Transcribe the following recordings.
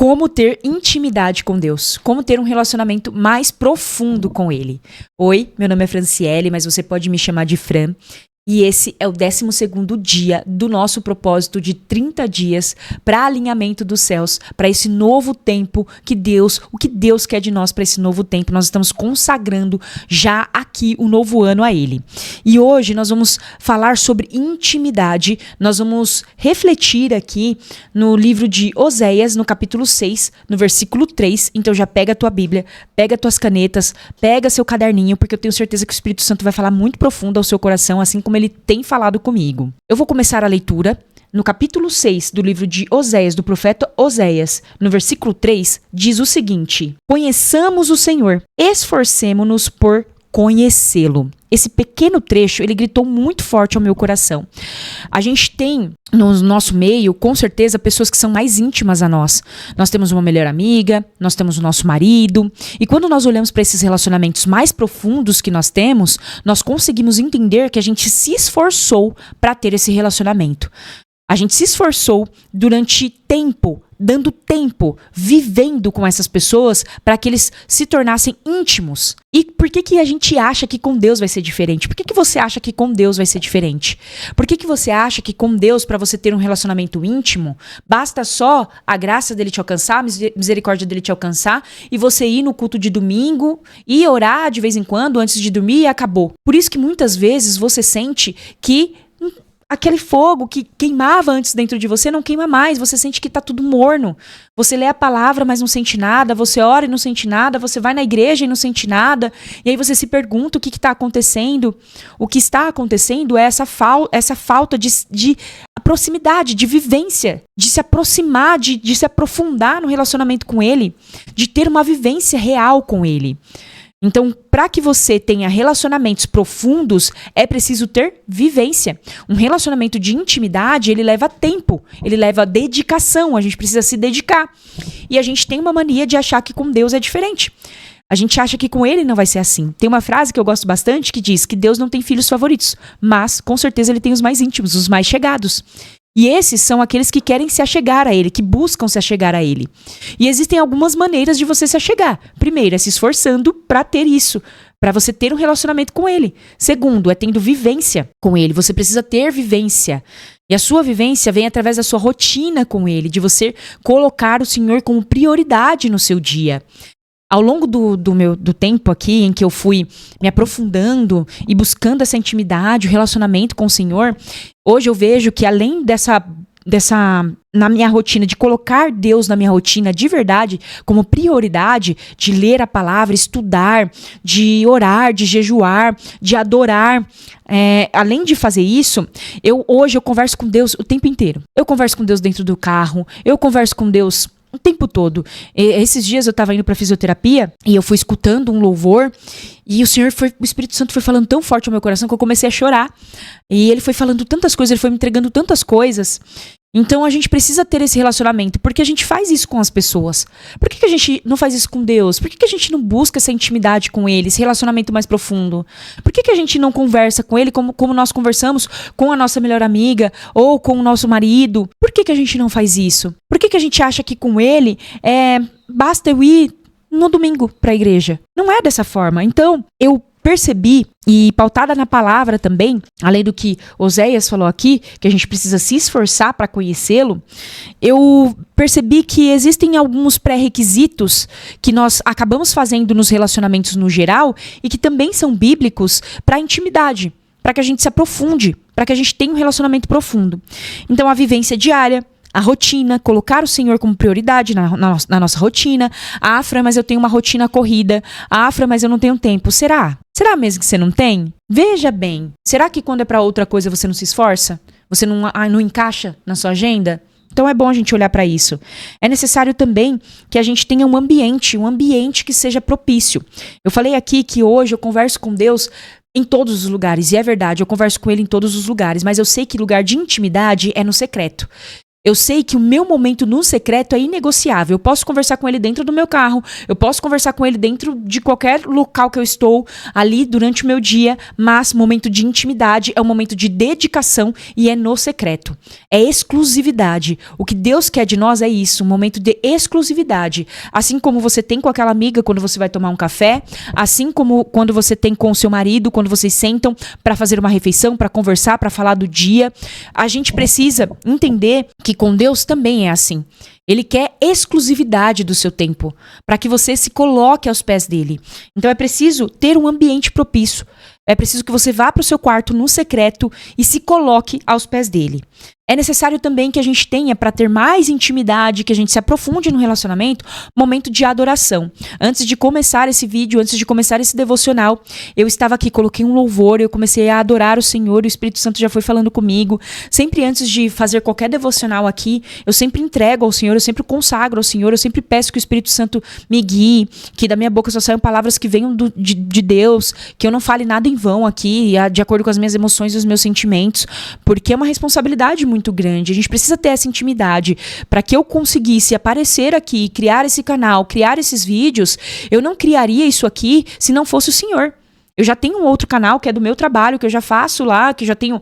como ter intimidade com Deus, como ter um relacionamento mais profundo com Ele. Oi, meu nome é Franciele, mas você pode me chamar de Fran. E esse é o 12º dia do nosso propósito de 30 dias para alinhamento dos céus, para esse novo tempo o que Deus quer de nós para esse novo tempo. Nós estamos consagrando já aqui o novo ano a Ele. E hoje nós vamos falar sobre intimidade, nós vamos refletir aqui no livro de Oséias, no capítulo 6, no versículo 3. Então já pega a tua Bíblia, pega tuas canetas, pega seu caderninho, porque eu tenho certeza que o Espírito Santo vai falar muito profundo ao seu coração, assim como ele tem falado comigo. Eu vou começar a leitura no capítulo 6 do livro de Oséias, do profeta Oséias, no versículo 3, diz o seguinte: conheçamos o Senhor, esforcemo-nos por conhecê-lo. Esse pequeno trecho, ele gritou muito forte ao meu coração. A gente tem no nosso meio, com certeza, pessoas que são mais íntimas a nós. Nós temos uma melhor amiga, nós temos o nosso marido. E quando nós olhamos para esses relacionamentos mais profundos que nós temos, nós conseguimos entender que a gente se esforçou para ter esse relacionamento. A gente se esforçou durante tempo, dando tempo, vivendo com essas pessoas para que eles se tornassem íntimos. E por que a gente acha que com Deus vai ser diferente? Por que você acha que com Deus vai ser diferente? Por que você acha que com Deus, para você ter um relacionamento íntimo, basta só a graça dele te alcançar, a misericórdia dele te alcançar, e você ir no culto de domingo e orar de vez em quando antes de dormir e acabou? Por isso que muitas vezes você sente que aquele fogo que queimava antes dentro de você não queima mais, você sente que tá tudo morno. Você lê a palavra, mas não sente nada, você ora e não sente nada, você vai na igreja e não sente nada, e aí você se pergunta o que está acontecendo. O que está acontecendo é essa falta de proximidade, de vivência, de se aproximar, de se aprofundar no relacionamento com Ele, de ter uma vivência real com Ele. Então, para que você tenha relacionamentos profundos, é preciso ter vivência. Um relacionamento de intimidade, ele leva tempo, ele leva dedicação, a gente precisa se dedicar. E a gente tem uma mania de achar que com Deus é diferente. A gente acha que com Ele não vai ser assim. Tem uma frase que eu gosto bastante que diz que Deus não tem filhos favoritos, mas com certeza Ele tem os mais íntimos, os mais chegados. E esses são aqueles que querem se achegar a Ele, que buscam se achegar a Ele. E existem algumas maneiras de você se achegar. Primeiro, é se esforçando para ter isso, para você ter um relacionamento com Ele. Segundo, é tendo vivência com Ele. Você precisa ter vivência. E a sua vivência vem através da sua rotina com Ele, de você colocar o Senhor como prioridade no seu dia. Ao longo do tempo aqui, em que eu fui me aprofundando e buscando essa intimidade, o relacionamento com o Senhor, hoje eu vejo que além na minha rotina, de colocar Deus na minha rotina de verdade, como prioridade, de ler a palavra, estudar, de orar, de jejuar, de adorar, além de fazer isso, hoje eu converso com Deus o tempo inteiro. Eu converso com Deus dentro do carro, eu converso com Deus o tempo todo. Esses dias eu tava indo pra fisioterapia e eu fui escutando um louvor e o Espírito Santo foi falando tão forte ao meu coração que eu comecei a chorar. E ele foi falando tantas coisas, ele foi me entregando tantas coisas. Então a gente precisa ter esse relacionamento, porque a gente faz isso com as pessoas. Por que a gente não faz isso com Deus? Por que a gente não busca essa intimidade com Ele, esse relacionamento mais profundo? Por que a gente não conversa com Ele como nós conversamos com a nossa melhor amiga ou com o nosso marido? Por que a gente não faz isso? Por que a gente acha que com Ele basta eu ir no domingo para a igreja? Não é dessa forma. Então, eu percebi, e pautada na palavra também, além do que Oséias falou aqui, que a gente precisa se esforçar para conhecê-lo, eu percebi que existem alguns pré-requisitos que nós acabamos fazendo nos relacionamentos no geral e que também são bíblicos para a intimidade, para que a gente se aprofunde, para que a gente tenha um relacionamento profundo. Então, a vivência diária, a rotina, colocar o Senhor como prioridade na nossa rotina. Ah, Fran, mas eu tenho uma rotina corrida. Ah, Fran, mas eu não tenho tempo. Será? Será mesmo que você não tem? Veja bem. Será que quando é para outra coisa você não se esforça? Você não encaixa na sua agenda? Então é bom a gente olhar para isso. É necessário também que a gente tenha um ambiente que seja propício. Eu falei aqui que hoje eu converso com Deus em todos os lugares. E é verdade, eu converso com Ele em todos os lugares. Mas eu sei que lugar de intimidade é no secreto. Eu sei que o meu momento no secreto é inegociável. Eu posso conversar com ele dentro do meu carro, eu posso conversar com ele dentro de qualquer local que eu estou ali durante o meu dia, mas momento de intimidade é um momento de dedicação e é no secreto. É exclusividade. O que Deus quer de nós é isso, um momento de exclusividade. Assim como você tem com aquela amiga quando você vai tomar um café, assim como quando você tem com o seu marido, quando vocês sentam para fazer uma refeição, para conversar, para falar do dia. A gente precisa entender que com Deus também é assim. Ele quer exclusividade do seu tempo, para que você se coloque aos pés dele. Então é preciso ter um ambiente propício. É preciso que você vá para o seu quarto no secreto e se coloque aos pés dele. É necessário também que a gente tenha, para ter mais intimidade, que a gente se aprofunde no relacionamento, momento de adoração. Antes de começar esse vídeo, antes de começar esse devocional, eu estava aqui, coloquei um louvor, eu comecei a adorar o Senhor, o Espírito Santo já foi falando comigo. Sempre antes de fazer qualquer devocional aqui, eu sempre entrego ao Senhor, eu sempre consagro ao Senhor, eu sempre peço que o Espírito Santo me guie, que da minha boca só saiam palavras que venham de Deus, que eu não fale nada em vão aqui, de acordo com as minhas emoções e os meus sentimentos, porque é uma responsabilidade muito grande. A gente precisa ter essa intimidade. Para que eu conseguisse aparecer aqui, criar esse canal, criar esses vídeos, eu não criaria isso aqui se não fosse o Senhor. Eu já tenho um outro canal que é do meu trabalho, que eu já faço lá, que já tenho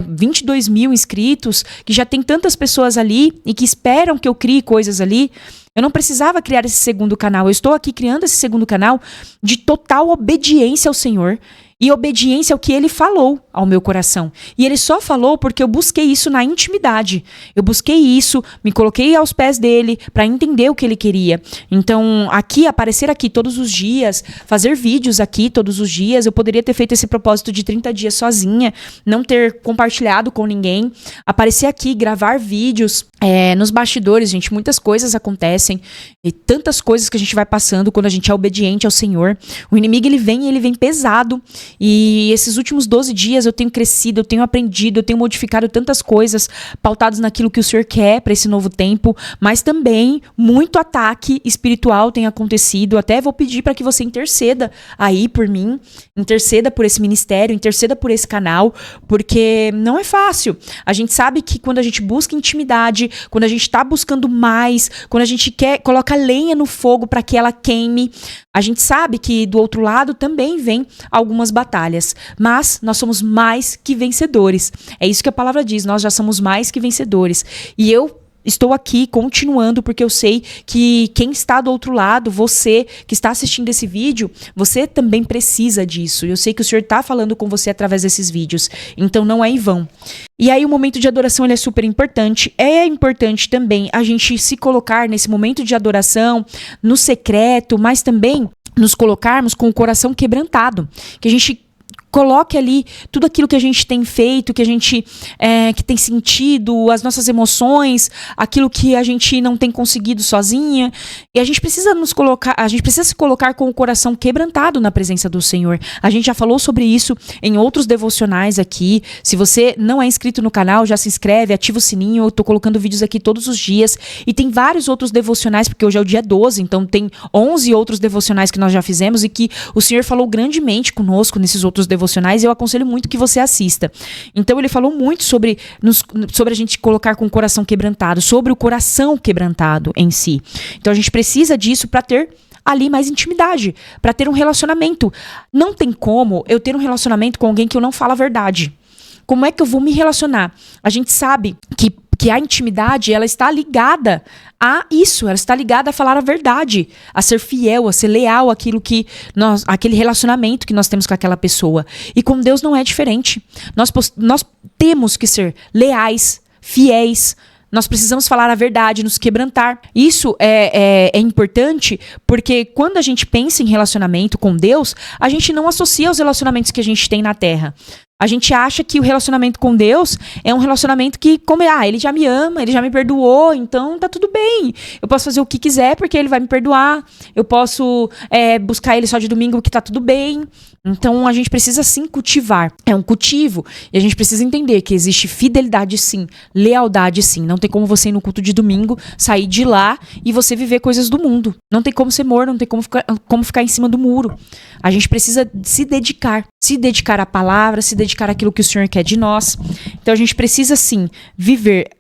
22 mil inscritos, que já tem tantas pessoas ali e que esperam que eu crie coisas ali. Eu não precisava criar esse segundo canal. Eu estou aqui criando esse segundo canal de total obediência ao Senhor e obediência ao que Ele falou ao meu coração. E Ele só falou porque eu busquei isso na intimidade. Eu busquei isso, me coloquei aos pés dele para entender o que Ele queria. Então, aparecer aqui todos os dias, fazer vídeos aqui todos os dias, eu poderia ter feito esse propósito de 30 dias sozinha, não ter compartilhado com ninguém. Aparecer aqui, gravar vídeos nos bastidores, gente, muitas coisas acontecem e tantas coisas que a gente vai passando quando a gente é obediente ao Senhor. O inimigo, ele vem pesado. E esses últimos 12 dias eu tenho crescido, eu tenho aprendido, eu tenho modificado tantas coisas pautadas naquilo que o Senhor quer para esse novo tempo, mas também muito ataque espiritual tem acontecido. Até vou pedir para que você interceda aí por mim, interceda por esse ministério, interceda por esse canal, porque não é fácil. A gente sabe que quando a gente busca intimidade, quando a gente está buscando mais, quando a gente coloca lenha no fogo para que ela queime, a gente sabe que do outro lado também vem algumas batalhas, mas nós somos mais que vencedores. É isso que a palavra diz, nós já somos mais que vencedores. E eu estou aqui continuando porque eu sei que quem está do outro lado, você que está assistindo esse vídeo, você também precisa disso. Eu sei que o Senhor está falando com você através desses vídeos, então não é em vão. E aí o momento de adoração, ele é super importante. É importante também a gente se colocar nesse momento de adoração, no secreto, mas também nos colocarmos com o coração quebrantado. Que a gente coloque ali tudo aquilo que a gente tem feito, que a gente que tem sentido, as nossas emoções, aquilo que a gente não tem conseguido sozinha. E a gente precisa se colocar com o coração quebrantado na presença do Senhor. A gente já falou sobre isso em outros devocionais aqui. Se você não é inscrito no canal, já se inscreve, ativa o sininho. Eu tô colocando vídeos aqui todos os dias. E tem vários outros devocionais, porque hoje é o dia 12, então tem 11 outros devocionais que nós já fizemos e que o Senhor falou grandemente conosco nesses outros devocionais. E eu aconselho muito que você assista. Então ele falou muito sobre a gente colocar com o coração quebrantado, sobre o coração quebrantado em si. Então a gente precisa disso para ter ali mais intimidade, para ter um relacionamento. Não tem como eu ter um relacionamento com alguém que eu não falo a verdade. Como é que eu vou me relacionar? A gente sabe que a intimidade, ela está ligada a isso, ela está ligada a falar a verdade, a ser fiel, a ser leal àquele relacionamento que nós temos com aquela pessoa. E com Deus não é diferente. Nós temos que ser leais, fiéis. Nós precisamos falar a verdade, nos quebrantar. Isso é importante porque quando a gente pensa em relacionamento com Deus, a gente não associa aos relacionamentos que a gente tem na Terra. A gente acha que o relacionamento com Deus é um relacionamento que, ele já me ama, ele já me perdoou, então tá tudo bem. Eu posso fazer o que quiser porque ele vai me perdoar. Eu posso buscar ele só de domingo que tá tudo bem. Então a gente precisa sim cultivar. É um cultivo. E a gente precisa entender que existe fidelidade sim, lealdade sim. Não tem como você ir no culto de domingo, sair de lá e você viver coisas do mundo. Não tem como ser morno, não tem como ficar em cima do muro. A gente precisa se dedicar à palavra, se dedicar àquilo que o Senhor quer de nós. Então a gente precisa sim viver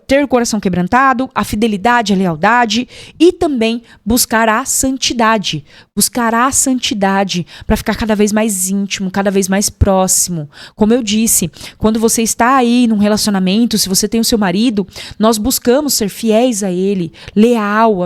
ter o coração quebrantado, a fidelidade, a lealdade e também buscar a santidade. Buscar a santidade para ficar cada vez mais íntimo, cada vez mais próximo. Como eu disse, quando você está aí num relacionamento, se você tem o seu marido, nós buscamos ser fiéis a ele,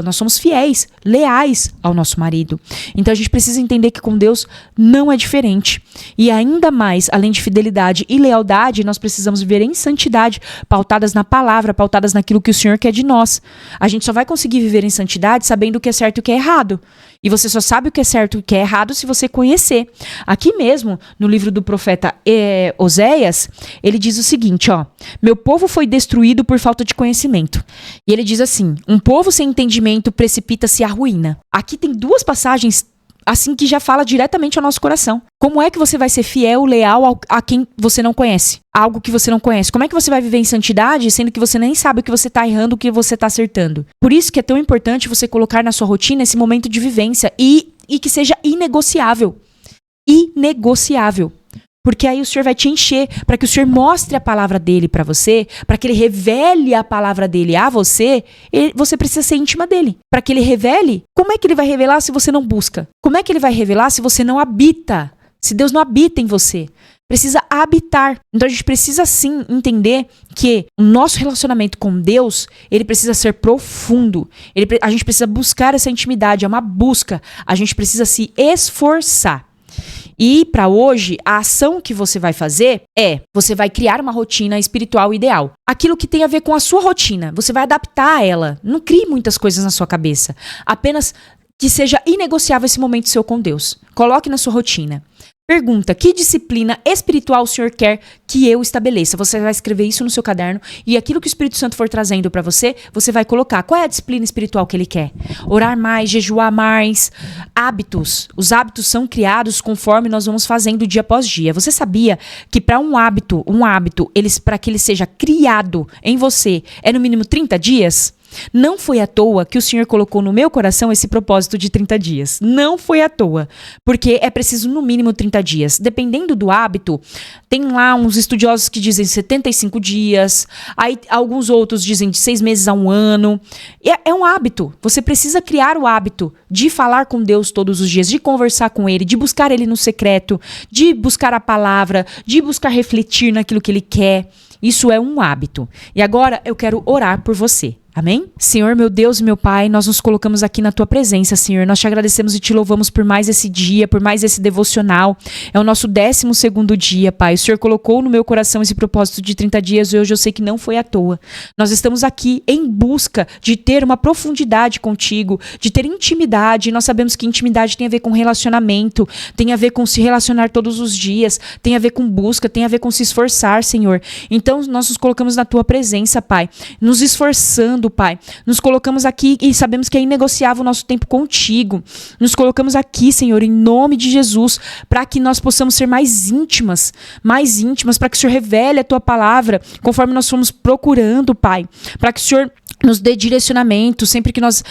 nós somos fiéis, leais ao nosso marido. Então a gente precisa entender que com Deus não é diferente. E ainda mais, além de fidelidade e lealdade, nós precisamos viver em santidade, pautadas na palavra, pautadas naquilo que o Senhor quer de nós. A gente só vai conseguir viver em santidade sabendo o que é certo e o que é errado. E você só sabe o que é certo e o que é errado se você conhecer. Aqui mesmo, no livro do profeta Oséias, ele diz o seguinte, ó: meu povo foi destruído por falta de conhecimento. E ele diz assim: um povo sem entendimento precipita-se à ruína. Aqui tem duas passagens assim que já fala diretamente ao nosso coração. Como é que você vai ser fiel, leal a quem você não conhece? Algo que você não conhece. Como é que você vai viver em santidade, sendo que você nem sabe o que você está errando, o que você está acertando? Por isso que é tão importante você colocar na sua rotina esse momento de vivência e que seja inegociável. Inegociável. Porque aí o Senhor vai te encher, para que o Senhor mostre a palavra dele para você, para que ele revele a palavra dele a você, você precisa ser íntima dele. Para que ele revele, como é que ele vai revelar se você não busca? Como é que ele vai revelar se você não habita? Se Deus não habita em você? Precisa habitar. Então a gente precisa sim entender que o nosso relacionamento com Deus, ele precisa ser profundo. A gente precisa buscar essa intimidade, é uma busca. A gente precisa se esforçar. E para hoje, a ação que você vai fazer você vai criar uma rotina espiritual ideal. Aquilo que tem a ver com a sua rotina, você vai adaptar a ela. Não crie muitas coisas na sua cabeça. Apenas que seja inegociável esse momento seu com Deus. Coloque na sua rotina. Pergunta: que disciplina espiritual o Senhor quer que eu estabeleça? Você vai escrever isso no seu caderno e aquilo que o Espírito Santo for trazendo para você, você vai colocar. Qual é a disciplina espiritual que ele quer? Orar mais, jejuar mais. Hábitos. Os hábitos são criados conforme nós vamos fazendo dia após dia. Você sabia que para um hábito, para que ele seja criado em você, é no mínimo 30 dias? Não foi à toa que o Senhor colocou no meu coração esse propósito de 30 dias. Não foi à toa. Porque é preciso no mínimo 30 dias. Dependendo do hábito, tem lá uns estudiosos que dizem 75 dias. Aí alguns outros dizem de 6 meses a 1 ano. É um hábito. Você precisa criar o hábito de falar com Deus todos os dias, de conversar com Ele, de buscar Ele no secreto, de buscar a palavra, de buscar refletir naquilo que Ele quer. Isso é um hábito. E agora eu quero orar por você. Amém? Senhor, meu Deus e meu Pai, nós nos colocamos aqui na Tua presença, Senhor. Nós te agradecemos e te louvamos por mais esse dia, por mais esse devocional. É o nosso 12º dia, Pai. O Senhor colocou no meu coração esse propósito de 30 dias e hoje eu sei que não foi à toa. Nós estamos aqui em busca de ter uma profundidade contigo, de ter intimidade. Nós sabemos que intimidade tem a ver com relacionamento, tem a ver com se relacionar todos os dias, tem a ver com busca, tem a ver com se esforçar, Senhor. Então, nós nos colocamos na Tua presença, Pai, nos esforçando, Pai. Nos colocamos aqui e sabemos que é inegociável o nosso tempo contigo. Nos colocamos aqui, Senhor, em nome de Jesus, para que nós possamos ser mais íntimas, para que o Senhor revele a Tua palavra, conforme nós fomos procurando, Pai. Para que o Senhor nos dê direcionamento, sempre que nós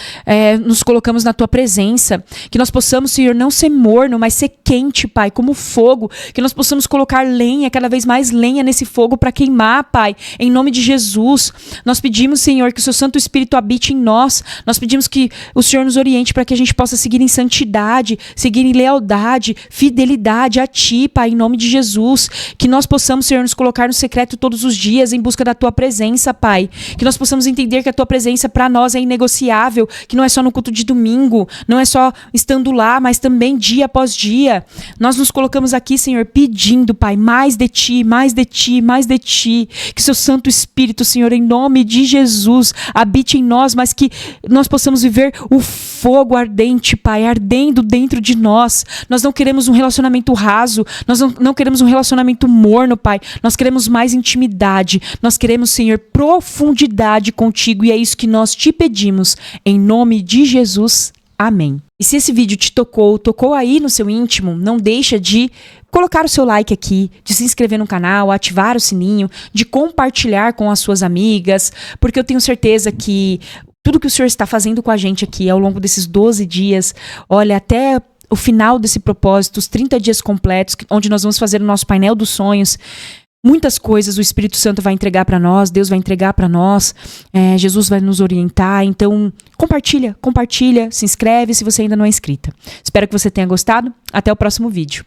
nos colocamos na Tua presença. Que nós possamos, Senhor, não ser morno, mas ser quente, Pai, como fogo. Que nós possamos colocar lenha, cada vez mais lenha nesse fogo para queimar, Pai. Em nome de Jesus, nós pedimos, Senhor, que o Seu Santo Espírito habite em nós. Nós pedimos que o Senhor nos oriente para que a gente possa seguir em santidade, seguir em lealdade, fidelidade a Ti, Pai, em nome de Jesus. Que nós possamos, Senhor, nos colocar no secreto todos os dias em busca da Tua presença, Pai. Que nós possamos entender que a Tua presença para nós é inegociável, que não é só no culto de domingo, não é só estando lá, mas também dia após dia. Nós nos colocamos aqui, Senhor, pedindo, Pai, mais de Ti, mais de Ti, mais de Ti. Que Seu Santo Espírito, Senhor, em nome de Jesus, habite em nós, mas que nós possamos viver o fogo ardente, Pai, ardendo dentro de nós. Nós não queremos um relacionamento raso, nós não queremos um relacionamento morno, Pai. Nós queremos mais intimidade, nós queremos, Senhor, profundidade contigo, e é isso que nós te pedimos, em nome de Jesus. Amém. E se esse vídeo te tocou aí no seu íntimo, não deixa de colocar o seu like aqui, de se inscrever no canal, ativar o sininho, de compartilhar com as suas amigas, porque eu tenho certeza que tudo que o Senhor está fazendo com a gente aqui ao longo desses 12 dias, olha, até o final desse propósito, os 30 dias completos, onde nós vamos fazer o nosso painel dos sonhos, Muitas coisas o Espírito Santo vai entregar para nós, Deus vai entregar para nós, Jesus vai nos orientar. Então, compartilha, se inscreve se você ainda não é inscrita. Espero que você tenha gostado. Até o próximo vídeo.